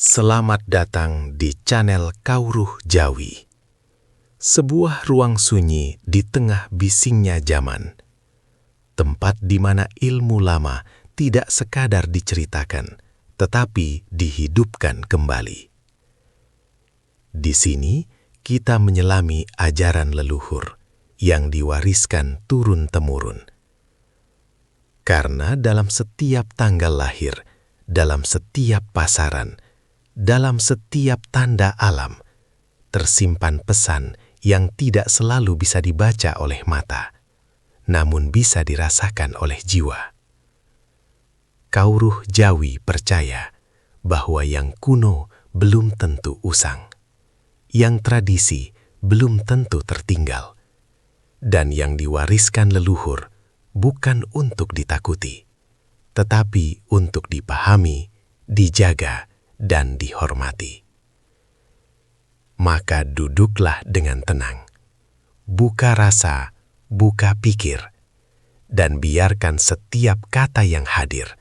Selamat datang di channel Kawruh Jawi, sebuah ruang sunyi di tengah bisingnya zaman, tempat di mana ilmu lama tidak sekadar diceritakan, tetapi dihidupkan kembali. Di sini kita menyelami ajaran leluhur yang diwariskan turun-temurun. Karena dalam setiap tanggal lahir, dalam setiap pasaran, dalam setiap tanda alam, tersimpan pesan yang tidak selalu bisa dibaca oleh mata, namun bisa dirasakan oleh jiwa. Kawruh Jawi percaya bahwa yang kuno belum tentu usang, yang tradisi belum tentu tertinggal, dan yang diwariskan leluhur bukan untuk ditakuti, tetapi untuk dipahami, dijaga, dan dihormati. Maka duduklah dengan tenang, buka rasa, buka pikir, dan biarkan setiap kata yang hadir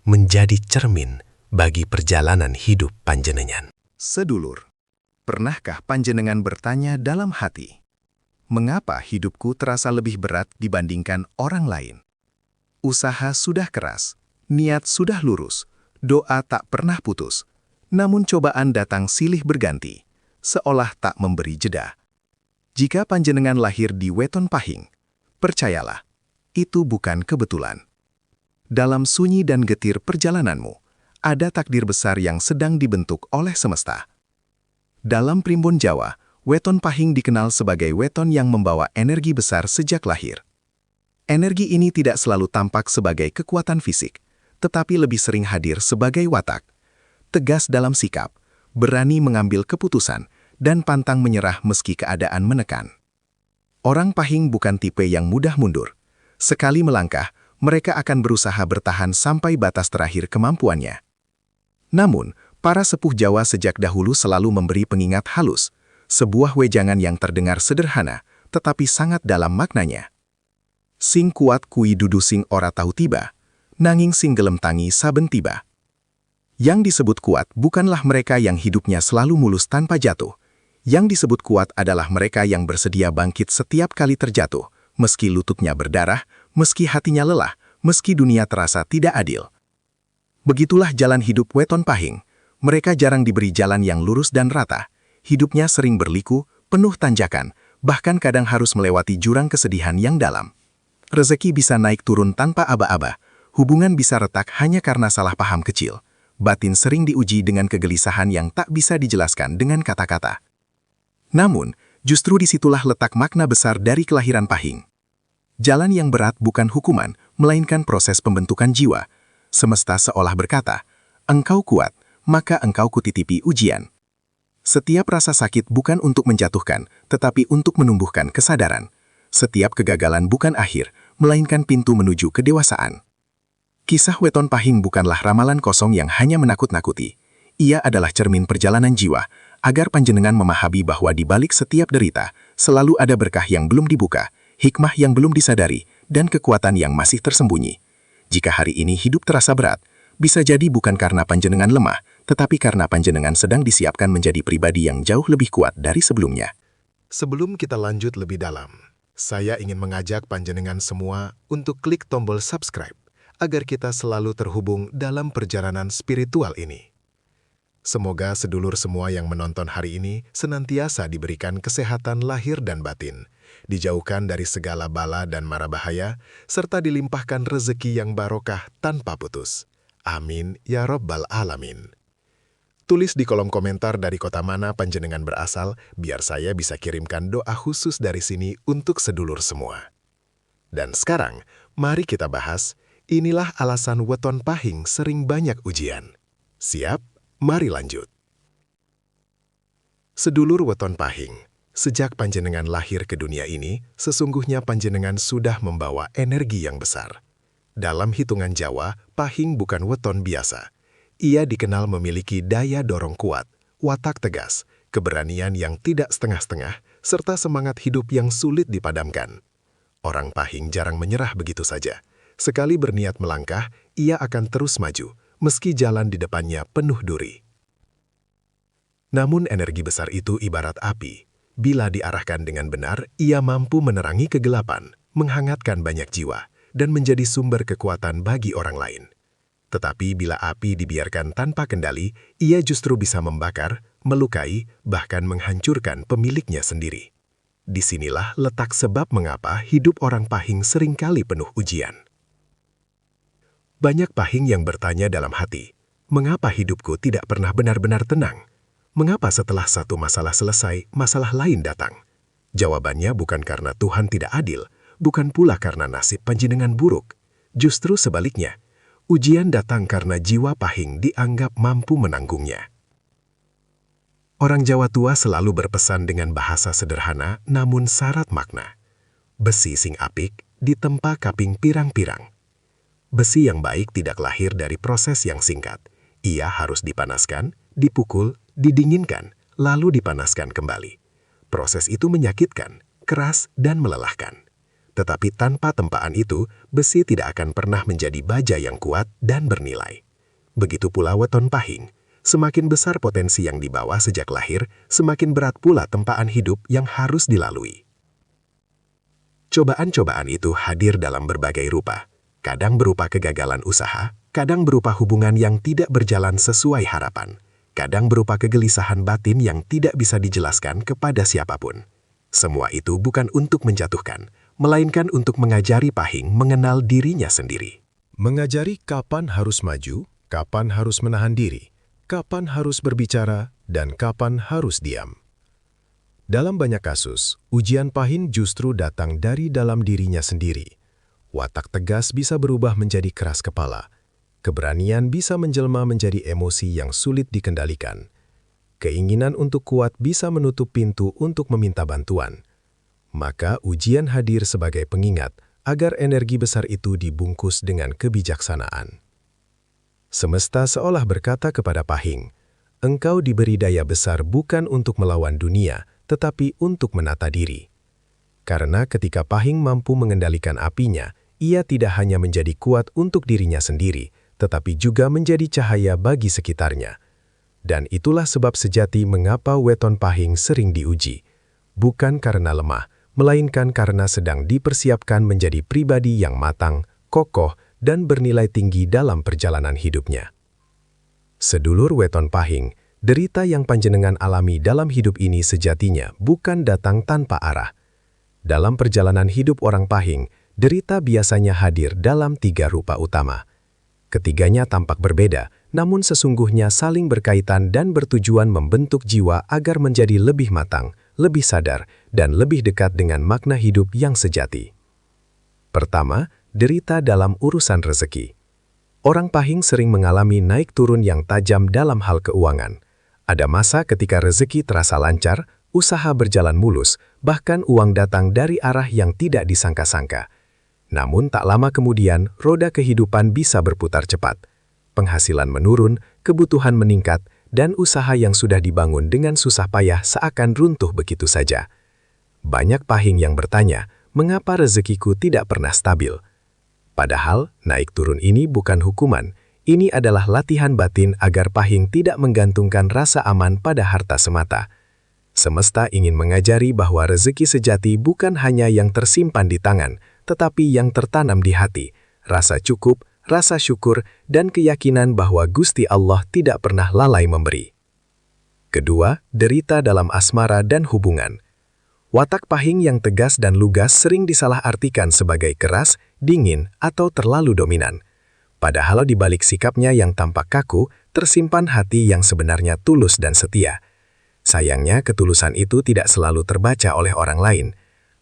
menjadi cermin bagi perjalanan hidup panjenengan. Sedulur, pernahkah panjenengan bertanya dalam hati, mengapa hidupku terasa lebih berat dibandingkan orang lain? Usaha sudah keras, niat sudah lurus, doa tak pernah putus, namun cobaan datang silih berganti, seolah tak memberi jeda. Jika panjenengan lahir di Weton Pahing, percayalah, itu bukan kebetulan. Dalam sunyi dan getir perjalananmu, ada takdir besar yang sedang dibentuk oleh semesta. Dalam Primbon Jawa, Weton Pahing dikenal sebagai weton yang membawa energi besar sejak lahir. Energi ini tidak selalu tampak sebagai kekuatan fisik, tetapi lebih sering hadir sebagai watak. Tegas dalam sikap, berani mengambil keputusan, dan pantang menyerah meski keadaan menekan. Orang Pahing bukan tipe yang mudah mundur. Sekali melangkah, mereka akan berusaha bertahan sampai batas terakhir kemampuannya. Namun, para sepuh Jawa sejak dahulu selalu memberi pengingat halus, sebuah wejangan yang terdengar sederhana, tetapi sangat dalam maknanya. Sing kuat kui dudu sing ora tahu tiba, nanging sing gelem tangi saben tiba. Yang disebut kuat bukanlah mereka yang hidupnya selalu mulus tanpa jatuh. Yang disebut kuat adalah mereka yang bersedia bangkit setiap kali terjatuh, meski lututnya berdarah, meski hatinya lelah, meski dunia terasa tidak adil. Begitulah jalan hidup Weton Pahing. Mereka jarang diberi jalan yang lurus dan rata. Hidupnya sering berliku, penuh tanjakan, bahkan kadang harus melewati jurang kesedihan yang dalam. Rezeki bisa naik turun tanpa aba-aba, hubungan bisa retak hanya karena salah paham kecil. Batin sering diuji dengan kegelisahan yang tak bisa dijelaskan dengan kata-kata. Namun, justru disitulah letak makna besar dari kelahiran Pahing. Jalan yang berat bukan hukuman, melainkan proses pembentukan jiwa. Semesta seolah berkata, engkau kuat, maka engkau kutitipi ujian. Setiap rasa sakit bukan untuk menjatuhkan, tetapi untuk menumbuhkan kesadaran. Setiap kegagalan bukan akhir, melainkan pintu menuju kedewasaan. Kisah Weton Pahing bukanlah ramalan kosong yang hanya menakut-nakuti. Ia adalah cermin perjalanan jiwa, agar panjenengan memahami bahwa di balik setiap derita, selalu ada berkah yang belum dibuka, hikmah yang belum disadari, dan kekuatan yang masih tersembunyi. Jika hari ini hidup terasa berat, bisa jadi bukan karena panjenengan lemah, tetapi karena panjenengan sedang disiapkan menjadi pribadi yang jauh lebih kuat dari sebelumnya. Sebelum kita lanjut lebih dalam, saya ingin mengajak panjenengan semua untuk klik tombol subscribe, agar kita selalu terhubung dalam perjalanan spiritual ini. Semoga sedulur semua yang menonton hari ini senantiasa diberikan kesehatan lahir dan batin, dijauhkan dari segala bala dan mara bahaya, serta dilimpahkan rezeki yang barokah tanpa putus. Amin ya Rabbal Alamin. Tulis di kolom komentar dari kota mana panjenengan berasal, biar saya bisa kirimkan doa khusus dari sini untuk sedulur semua. Dan sekarang, mari kita bahas. Inilah alasan Weton Pahing sering banyak ujian. Siap? Mari lanjut. Sedulur Weton Pahing, sejak panjenengan lahir ke dunia ini, sesungguhnya panjenengan sudah membawa energi yang besar. Dalam hitungan Jawa, Pahing bukan weton biasa. Ia dikenal memiliki daya dorong kuat, watak tegas, keberanian yang tidak setengah-setengah, serta semangat hidup yang sulit dipadamkan. Orang Pahing jarang menyerah begitu saja. Sekali berniat melangkah, ia akan terus maju, meski jalan di depannya penuh duri. Namun energi besar itu ibarat api. Bila diarahkan dengan benar, ia mampu menerangi kegelapan, menghangatkan banyak jiwa, dan menjadi sumber kekuatan bagi orang lain. Tetapi bila api dibiarkan tanpa kendali, ia justru bisa membakar, melukai, bahkan menghancurkan pemiliknya sendiri. Disinilah letak sebab mengapa hidup orang Pahing seringkali penuh ujian. Banyak Pahing yang bertanya dalam hati, mengapa hidupku tidak pernah benar-benar tenang? Mengapa setelah satu masalah selesai, masalah lain datang? Jawabannya bukan karena Tuhan tidak adil, bukan pula karena nasib panjenengan buruk. Justru sebaliknya, ujian datang karena jiwa Pahing dianggap mampu menanggungnya. Orang Jawa tua selalu berpesan dengan bahasa sederhana namun syarat makna. Besi sing apik ditempa kaping pirang-pirang. Besi yang baik tidak lahir dari proses yang singkat. Ia harus dipanaskan, dipukul, didinginkan, lalu dipanaskan kembali. Proses itu menyakitkan, keras, dan melelahkan. Tetapi tanpa tempaan itu, besi tidak akan pernah menjadi baja yang kuat dan bernilai. Begitu pula weton Pahing. Semakin besar potensi yang dibawa sejak lahir, semakin berat pula tempaan hidup yang harus dilalui. Cobaan-cobaan itu hadir dalam berbagai rupa. Kadang berupa kegagalan usaha, kadang berupa hubungan yang tidak berjalan sesuai harapan, kadang berupa kegelisahan batin yang tidak bisa dijelaskan kepada siapapun. Semua itu bukan untuk menjatuhkan, melainkan untuk mengajari Pahing mengenal dirinya sendiri. Mengajari kapan harus maju, kapan harus menahan diri, kapan harus berbicara, dan kapan harus diam. Dalam banyak kasus, ujian Pahing justru datang dari dalam dirinya sendiri. Watak tegas bisa berubah menjadi keras kepala. Keberanian bisa menjelma menjadi emosi yang sulit dikendalikan. Keinginan untuk kuat bisa menutup pintu untuk meminta bantuan. Maka ujian hadir sebagai pengingat agar energi besar itu dibungkus dengan kebijaksanaan. Semesta seolah berkata kepada Pahing, "Engkau diberi daya besar bukan untuk melawan dunia, tetapi untuk menata diri." Karena ketika Pahing mampu mengendalikan apinya, ia tidak hanya menjadi kuat untuk dirinya sendiri, tetapi juga menjadi cahaya bagi sekitarnya. Dan itulah sebab sejati mengapa weton Pahing sering diuji. Bukan karena lemah, melainkan karena sedang dipersiapkan menjadi pribadi yang matang, kokoh, dan bernilai tinggi dalam perjalanan hidupnya. Sedulur weton Pahing, derita yang panjenengan alami dalam hidup ini sejatinya bukan datang tanpa arah. Dalam perjalanan hidup orang Pahing, derita biasanya hadir dalam 3 rupa utama. Ketiganya tampak berbeda, namun sesungguhnya saling berkaitan dan bertujuan membentuk jiwa agar menjadi lebih matang, lebih sadar, dan lebih dekat dengan makna hidup yang sejati. Pertama, derita dalam urusan rezeki. Orang Pahing sering mengalami naik turun yang tajam dalam hal keuangan. Ada masa ketika rezeki terasa lancar, usaha berjalan mulus, bahkan uang datang dari arah yang tidak disangka-sangka. Namun tak lama kemudian, roda kehidupan bisa berputar cepat. Penghasilan menurun, kebutuhan meningkat, dan usaha yang sudah dibangun dengan susah payah seakan runtuh begitu saja. Banyak Pahing yang bertanya, mengapa rezekiku tidak pernah stabil? Padahal, naik turun ini bukan hukuman. Ini adalah latihan batin agar Pahing tidak menggantungkan rasa aman pada harta semata. Semesta ingin mengajari bahwa rezeki sejati bukan hanya yang tersimpan di tangan, tetapi yang tertanam di hati, rasa cukup, rasa syukur, dan keyakinan bahwa Gusti Allah tidak pernah lalai memberi. Kedua, derita dalam asmara dan hubungan. Watak Pahing yang tegas dan lugas sering disalahartikan sebagai keras, dingin, atau terlalu dominan. Padahal di balik sikapnya yang tampak kaku, tersimpan hati yang sebenarnya tulus dan setia. Sayangnya, ketulusan itu tidak selalu terbaca oleh orang lain.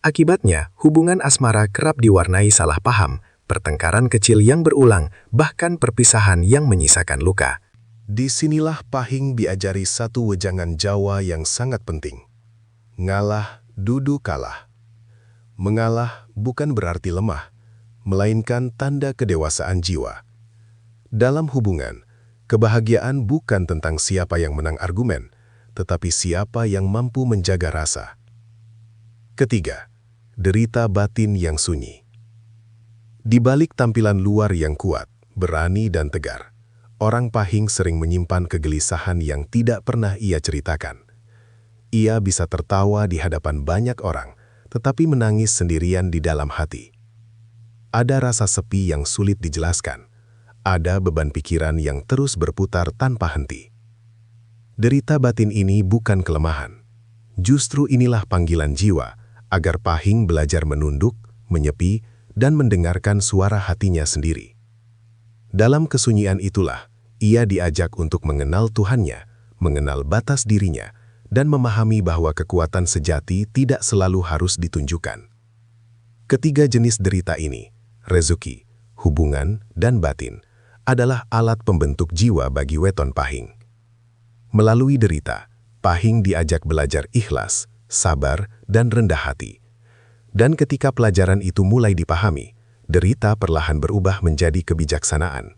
Akibatnya, hubungan asmara kerap diwarnai salah paham, pertengkaran kecil yang berulang, bahkan perpisahan yang menyisakan luka. Disinilah Pahing diajari satu wejangan Jawa yang sangat penting. Ngalah, dudu kalah. Mengalah bukan berarti lemah, melainkan tanda kedewasaan jiwa. Dalam hubungan, kebahagiaan bukan tentang siapa yang menang argumen, tetapi siapa yang mampu menjaga rasa. Ketiga, derita batin yang sunyi. Di balik tampilan luar yang kuat, berani dan tegar, Orang Pahing sering menyimpan kegelisahan yang tidak pernah ia ceritakan. Ia bisa tertawa di hadapan banyak orang, tetapi menangis sendirian di dalam hati. Ada rasa sepi yang sulit dijelaskan. Ada beban pikiran yang terus berputar tanpa henti. Derita batin ini bukan kelemahan. Justru inilah panggilan jiwa agar Pahing belajar menunduk, menyepi, dan mendengarkan suara hatinya sendiri. Dalam kesunyian itulah, ia diajak untuk mengenal Tuhannya, mengenal batas dirinya, dan memahami bahwa kekuatan sejati tidak selalu harus ditunjukkan. Ketiga jenis derita ini, rezeki, hubungan, dan batin, adalah alat pembentuk jiwa bagi weton Pahing. Melalui derita, Pahing diajak belajar ikhlas, sabar, dan rendah hati. Dan ketika pelajaran itu mulai dipahami, derita perlahan berubah menjadi kebijaksanaan.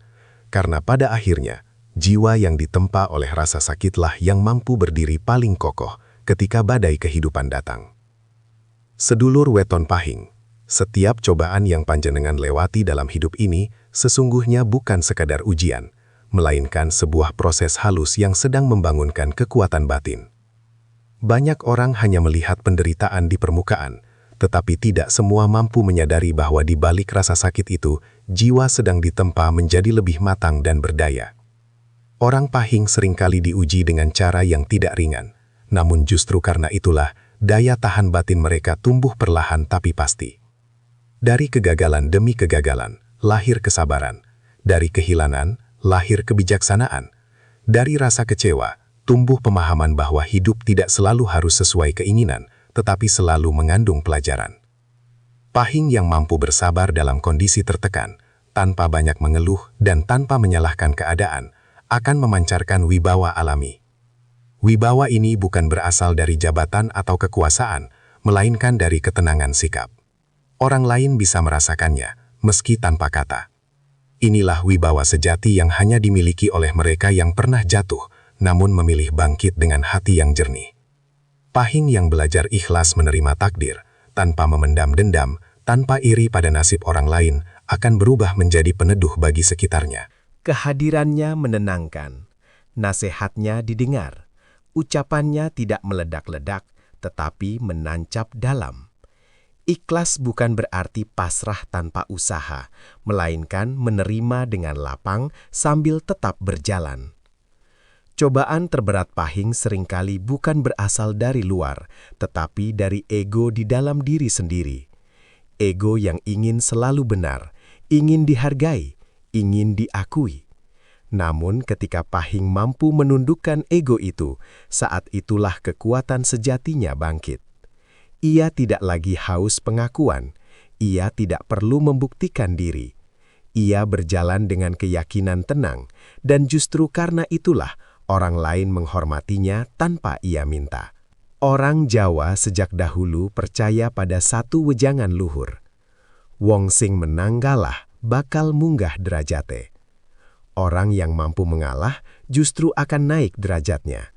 Karena pada akhirnya, jiwa yang ditempa oleh rasa sakitlah yang mampu berdiri paling kokoh ketika badai kehidupan datang. Sedulur weton Pahing, setiap cobaan yang panjenengan lewati dalam hidup ini sesungguhnya bukan sekadar ujian, melainkan sebuah proses halus yang sedang membangunkan kekuatan batin. Banyak orang hanya melihat penderitaan di permukaan, tetapi tidak semua mampu menyadari bahwa di balik rasa sakit itu, jiwa sedang ditempa menjadi lebih matang dan berdaya. Orang Pahing seringkali diuji dengan cara yang tidak ringan, namun justru karena itulah daya tahan batin mereka tumbuh perlahan tapi pasti. Dari kegagalan demi kegagalan, lahir kesabaran. Dari kehilangan, lahir kebijaksanaan. Dari rasa kecewa, tumbuh pemahaman bahwa hidup tidak selalu harus sesuai keinginan, tetapi selalu mengandung pelajaran. Pahing yang mampu bersabar dalam kondisi tertekan, tanpa banyak mengeluh dan tanpa menyalahkan keadaan, akan memancarkan wibawa alami. Wibawa ini bukan berasal dari jabatan atau kekuasaan, melainkan dari ketenangan sikap. Orang lain bisa merasakannya, meski tanpa kata. Inilah wibawa sejati yang hanya dimiliki oleh mereka yang pernah jatuh, namun memilih bangkit dengan hati yang jernih. Pahing yang belajar ikhlas menerima takdir, tanpa memendam dendam, tanpa iri pada nasib orang lain, akan berubah menjadi peneduh bagi sekitarnya. Kehadirannya menenangkan, nasihatnya didengar, ucapannya tidak meledak-ledak, tetapi menancap dalam. Ikhlas bukan berarti pasrah tanpa usaha, melainkan menerima dengan lapang sambil tetap berjalan. Cobaan terberat Pahing seringkali bukan berasal dari luar, tetapi dari ego di dalam diri sendiri. Ego yang ingin selalu benar, ingin dihargai, ingin diakui. Namun ketika Pahing mampu menundukkan ego itu, saat itulah kekuatan sejatinya bangkit. Ia tidak lagi haus pengakuan, ia tidak perlu membuktikan diri. Ia berjalan dengan keyakinan tenang, dan justru karena itulah orang lain menghormatinya tanpa ia minta. Orang Jawa sejak dahulu percaya pada satu wejangan luhur. Wong sing menang kalah bakal munggah derajate. Orang yang mampu mengalah justru akan naik derajatnya.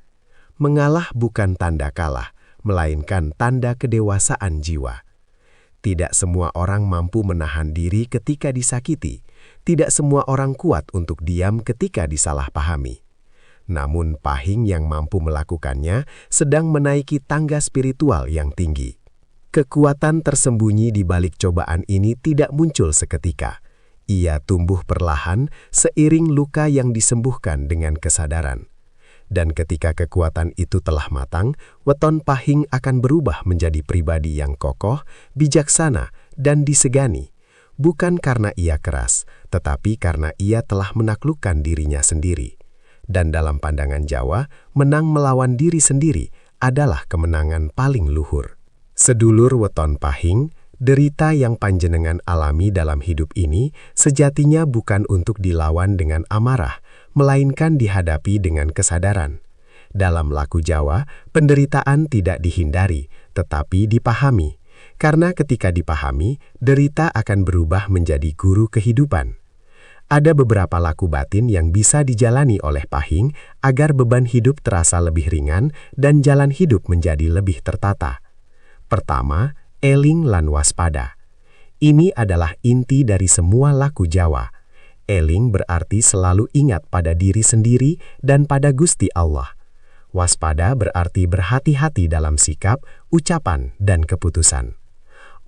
Mengalah bukan tanda kalah, melainkan tanda kedewasaan jiwa. Tidak semua orang mampu menahan diri ketika disakiti. Tidak semua orang kuat untuk diam ketika disalahpahami. Namun Pahing yang mampu melakukannya sedang menaiki tangga spiritual yang tinggi. Kekuatan tersembunyi di balik cobaan ini tidak muncul seketika. Ia tumbuh perlahan seiring luka yang disembuhkan dengan kesadaran. Dan ketika kekuatan itu telah matang, weton Pahing akan berubah menjadi pribadi yang kokoh, bijaksana, dan disegani. Bukan karena ia keras, tetapi karena ia telah menaklukkan dirinya sendiri. Dan dalam pandangan Jawa, menang melawan diri sendiri adalah kemenangan paling luhur. Sedulur weton Pahing, derita yang panjenengan alami dalam hidup ini sejatinya bukan untuk dilawan dengan amarah, melainkan dihadapi dengan kesadaran. Dalam laku Jawa, penderitaan tidak dihindari, tetapi dipahami. Karena ketika dipahami, derita akan berubah menjadi guru kehidupan. Ada beberapa laku batin yang bisa dijalani oleh Pahing agar beban hidup terasa lebih ringan dan jalan hidup menjadi lebih tertata. Pertama, eling lan waspada. Ini adalah inti dari semua laku Jawa. Eling berarti selalu ingat pada diri sendiri dan pada Gusti Allah. Waspada berarti berhati-hati dalam sikap, ucapan, dan keputusan.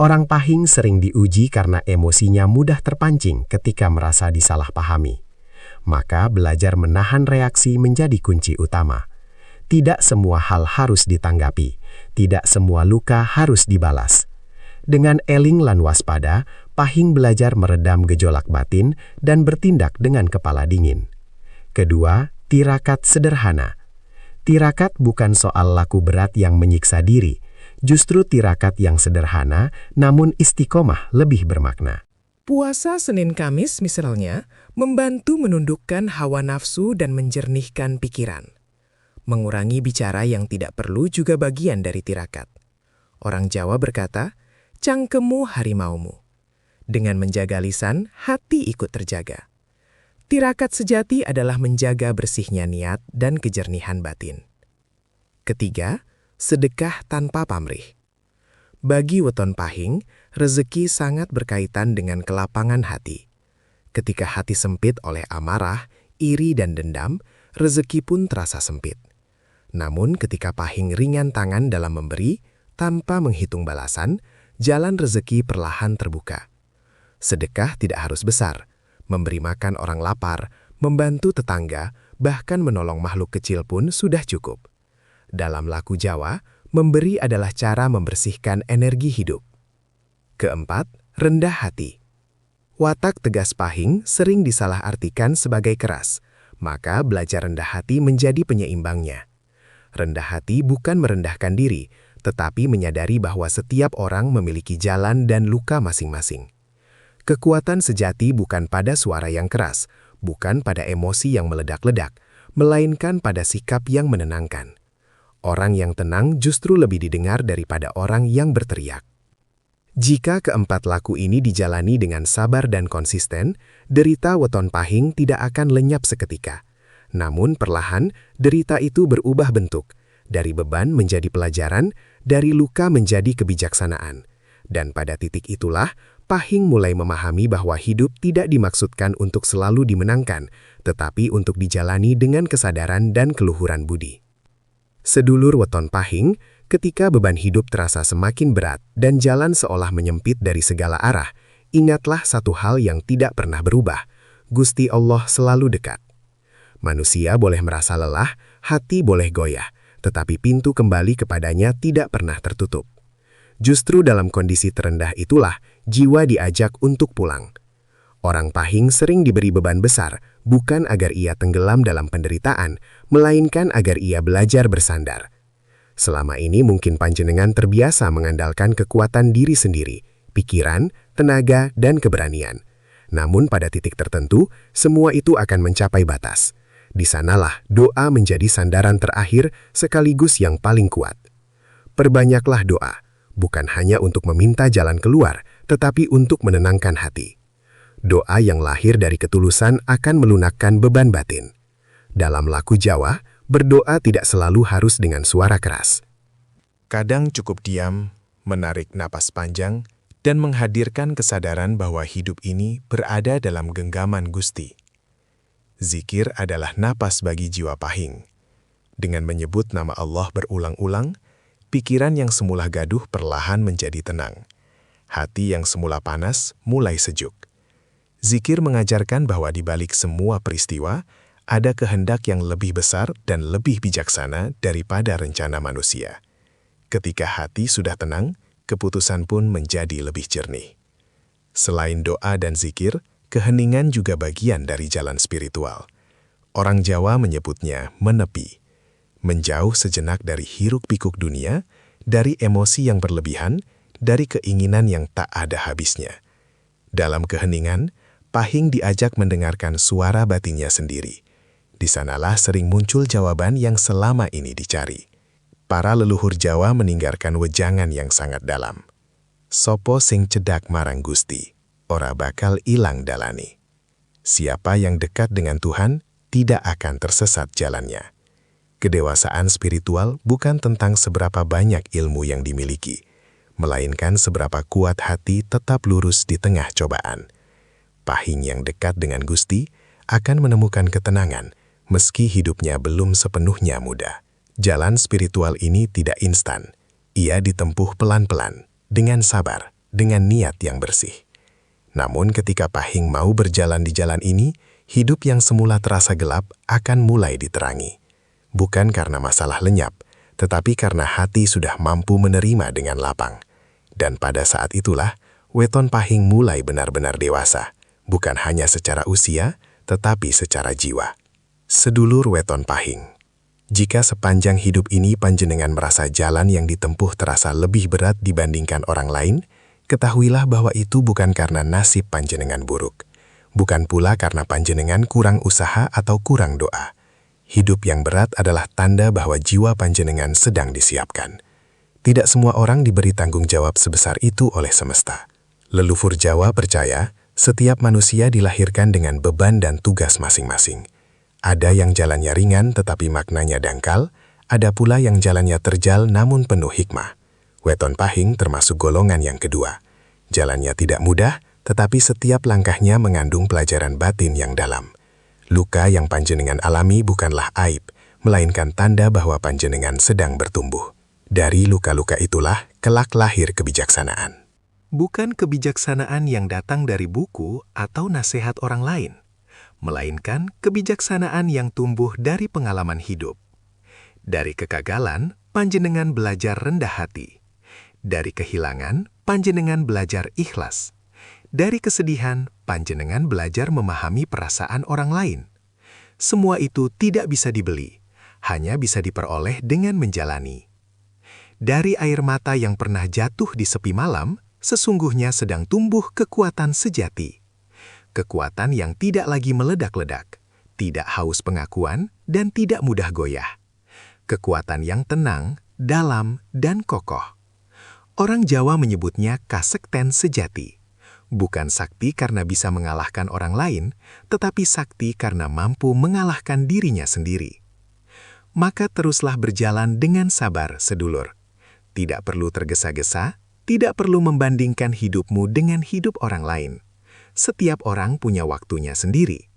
Orang pahing sering diuji karena emosinya mudah terpancing ketika merasa disalahpahami. Maka belajar menahan reaksi menjadi kunci utama. Tidak semua hal harus ditanggapi, tidak semua luka harus dibalas. Dengan eling lan waspada, pahing belajar meredam gejolak batin dan bertindak dengan kepala dingin. Kedua, tirakat sederhana. Tirakat bukan soal laku berat yang menyiksa diri, justru tirakat yang sederhana namun istiqomah lebih bermakna. Puasa Senin Kamis misalnya, membantu menundukkan hawa nafsu dan menjernihkan pikiran. Mengurangi bicara yang tidak perlu juga bagian dari tirakat. Orang Jawa berkata, cangkemmu harimaumu. Dengan menjaga lisan, hati ikut terjaga. Tirakat sejati adalah menjaga bersihnya niat dan kejernihan batin. Ketiga, sedekah tanpa pamrih. Bagi weton pahing, rezeki sangat berkaitan dengan kelapangan hati. Ketika hati sempit oleh amarah, iri dan dendam, rezeki pun terasa sempit. Namun ketika pahing ringan tangan dalam memberi, tanpa menghitung balasan, jalan rezeki perlahan terbuka. Sedekah tidak harus besar, memberi makan orang lapar, membantu tetangga, bahkan menolong makhluk kecil pun sudah cukup. Dalam laku Jawa, memberi adalah cara membersihkan energi hidup. Keempat, rendah hati. Watak tegas pahing sering disalahartikan sebagai keras, maka belajar rendah hati menjadi penyeimbangnya. Rendah hati bukan merendahkan diri, tetapi menyadari bahwa setiap orang memiliki jalan dan luka masing-masing. Kekuatan sejati bukan pada suara yang keras, bukan pada emosi yang meledak-ledak, melainkan pada sikap yang menenangkan. Orang yang tenang justru lebih didengar daripada orang yang berteriak. Jika keempat laku ini dijalani dengan sabar dan konsisten, derita weton pahing tidak akan lenyap seketika. Namun perlahan, derita itu berubah bentuk, dari beban menjadi pelajaran, dari luka menjadi kebijaksanaan. Dan pada titik itulah, pahing mulai memahami bahwa hidup tidak dimaksudkan untuk selalu dimenangkan, tetapi untuk dijalani dengan kesadaran dan keluhuran budi. Sedulur weton pahing, ketika beban hidup terasa semakin berat dan jalan seolah menyempit dari segala arah, ingatlah satu hal yang tidak pernah berubah, Gusti Allah selalu dekat. Manusia boleh merasa lelah, hati boleh goyah, tetapi pintu kembali kepadanya tidak pernah tertutup. Justru dalam kondisi terendah itulah jiwa diajak untuk pulang. Orang pahing sering diberi beban besar, bukan agar ia tenggelam dalam penderitaan, melainkan agar ia belajar bersandar. Selama ini mungkin panjenengan terbiasa mengandalkan kekuatan diri sendiri, pikiran, tenaga, dan keberanian. Namun pada titik tertentu, semua itu akan mencapai batas. Di sanalah doa menjadi sandaran terakhir sekaligus yang paling kuat. Perbanyaklah doa, bukan hanya untuk meminta jalan keluar, tetapi untuk menenangkan hati. Doa yang lahir dari ketulusan akan melunakkan beban batin. Dalam laku Jawa, berdoa tidak selalu harus dengan suara keras. Kadang cukup diam, menarik napas panjang, dan menghadirkan kesadaran bahwa hidup ini berada dalam genggaman Gusti. Zikir adalah napas bagi jiwa pahing. Dengan menyebut nama Allah berulang-ulang, pikiran yang semula gaduh perlahan menjadi tenang. Hati yang semula panas mulai sejuk. Zikir mengajarkan bahwa di balik semua peristiwa, ada kehendak yang lebih besar dan lebih bijaksana daripada rencana manusia. Ketika hati sudah tenang, keputusan pun menjadi lebih jernih. Selain doa dan zikir, keheningan juga bagian dari jalan spiritual. Orang Jawa menyebutnya menepi. Menjauh sejenak dari hiruk-pikuk dunia, dari emosi yang berlebihan, dari keinginan yang tak ada habisnya. Dalam keheningan, pahing diajak mendengarkan suara batinnya sendiri. Di sanalah sering muncul jawaban yang selama ini dicari. Para leluhur Jawa meninggalkan wejangan yang sangat dalam. Sopo sing cedak marang Gusti, ora bakal ilang dalani. Siapa yang dekat dengan Tuhan, tidak akan tersesat jalannya. Kedewasaan spiritual bukan tentang seberapa banyak ilmu yang dimiliki, melainkan seberapa kuat hati tetap lurus di tengah cobaan. Pahing yang dekat dengan Gusti akan menemukan ketenangan meski hidupnya belum sepenuhnya mudah. Jalan spiritual ini tidak instan. Ia ditempuh pelan-pelan, dengan sabar, dengan niat yang bersih. Namun ketika Pahing mau berjalan di jalan ini, hidup yang semula terasa gelap akan mulai diterangi. Bukan karena masalah lenyap, tetapi karena hati sudah mampu menerima dengan lapang. Dan pada saat itulah, weton Pahing mulai benar-benar dewasa, bukan hanya secara usia, tetapi secara jiwa. Sedulur weton Pahing, jika sepanjang hidup ini panjenengan merasa jalan yang ditempuh terasa lebih berat dibandingkan orang lain, ketahuilah bahwa itu bukan karena nasib panjenengan buruk. Bukan pula karena panjenengan kurang usaha atau kurang doa. Hidup yang berat adalah tanda bahwa jiwa panjenengan sedang disiapkan. Tidak semua orang diberi tanggung jawab sebesar itu oleh semesta. Leluhur Jawa percaya, setiap manusia dilahirkan dengan beban dan tugas masing-masing. Ada yang jalannya ringan tetapi maknanya dangkal, ada pula yang jalannya terjal namun penuh hikmah. Weton Pahing termasuk golongan yang kedua. Jalannya tidak mudah, tetapi setiap langkahnya mengandung pelajaran batin yang dalam. Luka yang panjenengan alami bukanlah aib, melainkan tanda bahwa panjenengan sedang bertumbuh. Dari luka-luka itulah kelak lahir kebijaksanaan. Bukan kebijaksanaan yang datang dari buku atau nasihat orang lain, melainkan kebijaksanaan yang tumbuh dari pengalaman hidup. Dari kegagalan, panjenengan belajar rendah hati. Dari kehilangan, panjenengan belajar ikhlas. Dari kesedihan, panjenengan belajar memahami perasaan orang lain. Semua itu tidak bisa dibeli, hanya bisa diperoleh dengan menjalani. Dari air mata yang pernah jatuh di sepi malam, sesungguhnya sedang tumbuh kekuatan sejati. Kekuatan yang tidak lagi meledak-ledak, tidak haus pengakuan, dan tidak mudah goyah. Kekuatan yang tenang, dalam, dan kokoh. Orang Jawa menyebutnya kasekten sejati. Bukan sakti karena bisa mengalahkan orang lain, tetapi sakti karena mampu mengalahkan dirinya sendiri. Maka teruslah berjalan dengan sabar, sedulur. Tidak perlu tergesa-gesa, tidak perlu membandingkan hidupmu dengan hidup orang lain. Setiap orang punya waktunya sendiri.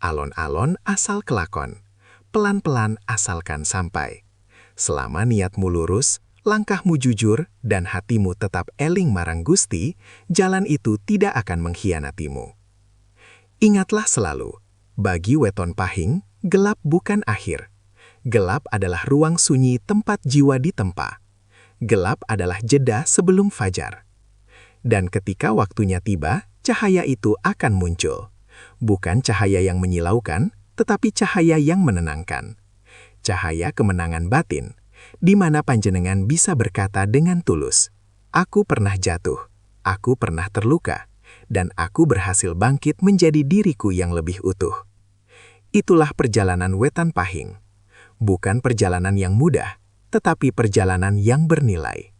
Alon-alon asal kelakon. Pelan-pelan asalkan sampai. Selama niatmu lurus, langkahmu jujur, dan hatimu tetap eling marang Gusti, jalan itu tidak akan mengkhianatimu. Ingatlah selalu, bagi weton Pahing, gelap bukan akhir. Gelap adalah ruang sunyi tempat jiwa ditempa. Gelap adalah jeda sebelum fajar. Dan ketika waktunya tiba, cahaya itu akan muncul. Bukan cahaya yang menyilaukan, tetapi cahaya yang menenangkan. Cahaya kemenangan batin, di mana panjenengan bisa berkata dengan tulus, "Aku pernah jatuh, aku pernah terluka, dan aku berhasil bangkit menjadi diriku yang lebih utuh." Itulah perjalanan wetan Pahing. Bukan perjalanan yang mudah, tetapi perjalanan yang bernilai.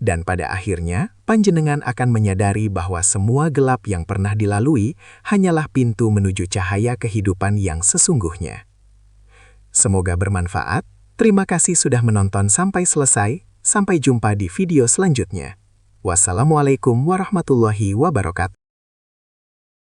Dan pada akhirnya, panjenengan akan menyadari bahwa semua gelap yang pernah dilalui hanyalah pintu menuju cahaya kehidupan yang sesungguhnya. Semoga bermanfaat. Terima kasih sudah menonton sampai selesai. Sampai jumpa di video selanjutnya. Wassalamualaikum warahmatullahi wabarakatuh.